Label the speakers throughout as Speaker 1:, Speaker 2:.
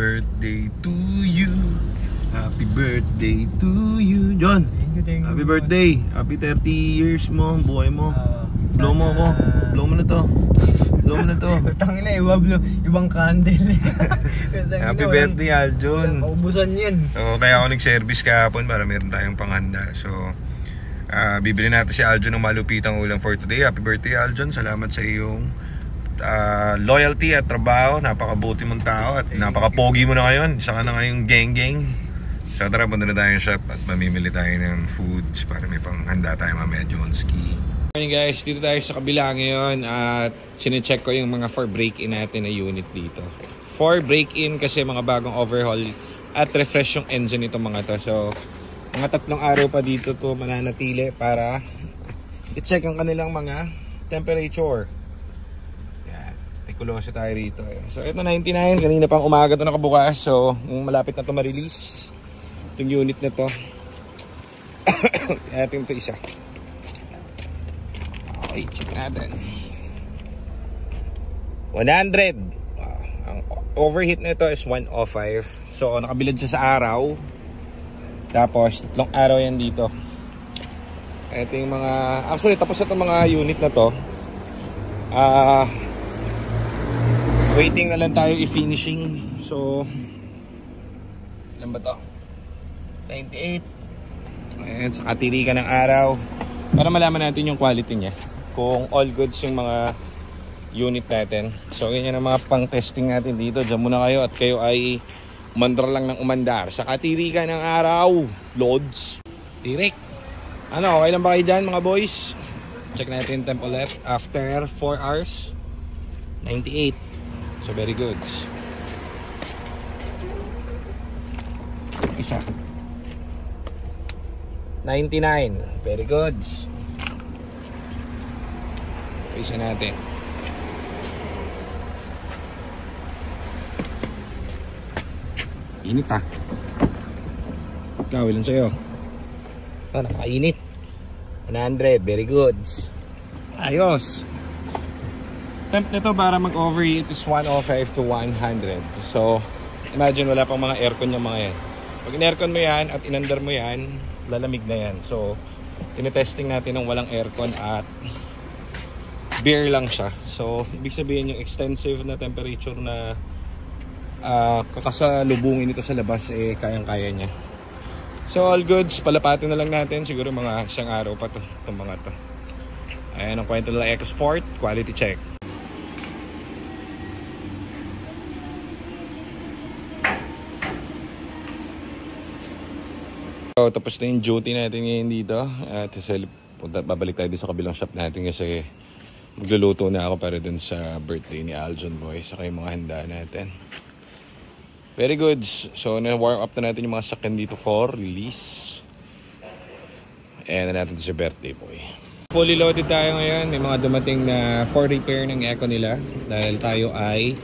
Speaker 1: birthday to you. Happy birthday to you, John.
Speaker 2: Thank you,
Speaker 1: Happy birthday. Happy 30 years mo, buhay mo. Blow mo ako. Blow mo na to. Blow mo na to.
Speaker 2: Tangin na, ibang candle.
Speaker 1: Happy birthday, Aljon.
Speaker 2: Paubusan yan.
Speaker 1: So, kaya ako nag-service kahapon para meron tayong panghanda. So, bibili natin si Aljon ng malupitang ulam for today. Happy birthday, Aljon. Salamat sa iyong loyalty at trabaho. Napakabuti mong tao at napaka-pogi mo na ngayon. Isa ka na ngayong geng-geng. So tara, punta na tayo sa shop at mamimili tayo ng foods para may panghanda tayo mamaya, Jonski. Morning guys, dito tayo sa kabila ngayon at sinecheck ko yung mga for break-in natin na unit dito. For break-in kasi mga bagong overhaul at refresh yung engine nito mga to. So mga 3 araw pa dito to mananatili para i-check ang kanilang mga temperature. Kuloso tayo rito. So ito 99, kanina pang umaga ito nakabukas. So malapit na ito ma-release itong unit na ito. Atin ito isa. Okay, check natin 100. Ang overheat na ito is 105. So nakabilad siya sa araw. Tapos 3 araw yan dito. Ito yung mga, actually tapos na itong mga unit na to. Waiting na lang tayo i-finishing. So ilan ba to? 98. Ayan, sa katirikan ng araw para malaman natin yung quality niya, kung all goods yung mga unit natin. So ganyan ang mga pang testing natin dito. Diyan muna kayo at kayo ay umandar lang ng umandar sa katirikan ng araw. Loads direct. Ano, okay lang ba kayo dyan mga boys? Check natin temp ulit after 4 hours. 98. So very good. Isa 99. Very good. Isa natin. Init ah. Ikaw, ilan sa'yo? Ah, nakainit. 100. Very good. Ayos. Temp nito para mag-overheat is 105 to 100. So, imagine wala pang mga aircon yung mga yan. Pag in-aircon mo yan at inandar mo yan, lalamig na yan. So, tinetesting natin ng walang aircon at bare lang siya. So, ibig sabihin yung extensive na temperature na kakasalubungin ito sa labas, eh, kayang-kaya niya. So, all goods. Palapatin na lang natin. Siguro mga 1 araw pa itong mga to. Ayan ang kwento nila EcoSport. Quality check. So, tapos na yung duty natin ngayon dito at babalik tayo sa kabilang shop natin kasi magluluto na ako para dun sa birthday ni Aljon Boy saka yung mga handa natin. Very good. So na-warm up na natin yung mga sakyan dito for release and na natin sa birthday boy. Fully loaded tayo ngayon. May mga dumating na for repair ng eco nila dahil tayo ay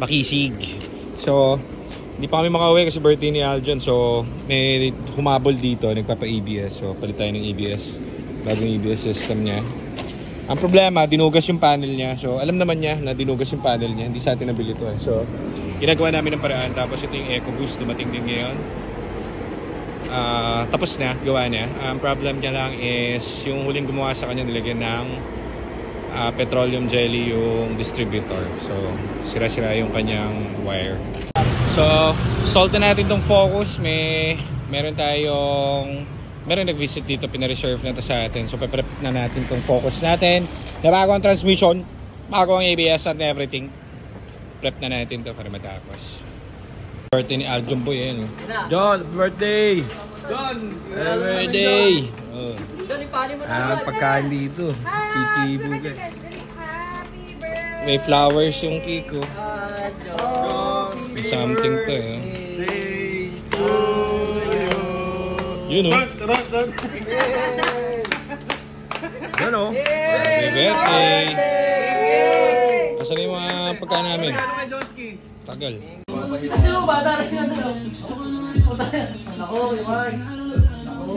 Speaker 1: makisig. So hindi pa kami makauwi kasi birthday ni Aljon. So, may humabol dito. Nagpapa-ABS. So, palit tayo ng ABS. Bagong ABS system niya. Ang problema, dinugas yung panel niya. So, alam naman niya na dinugas yung panel niya. Hindi sa atin nabili ito. So, ginagawa namin ng paraan. Tapos ito yung EcoBoost. Dumating din ngayon. Tapos na. Gawa niya. Ang problem niya lang is yung huling gumawa sa kanya nilagyan ng petroleum jelly yung distributor. So, sira-sira yung kanyang wire. So, solve na natin tong Focus. Meron nag-visit dito, pina-reserve na to sa atin. So, pe-prep na natin tong Focus natin. Bago ang transmission, bago ang ABS and everything. Prep na natin to para matapos. Birthday ni Aljon Boy, yan. John, birthday! John! Birthday! Pagkain dito. City Buga. May flowers yung Kiko. May something to eh. Yun o. Yan o. Happy birthday. Asan yung mga pagkain namin? Tagal.
Speaker 3: Kasi mo ba? Darating na ito. Ako, iwan. Ako.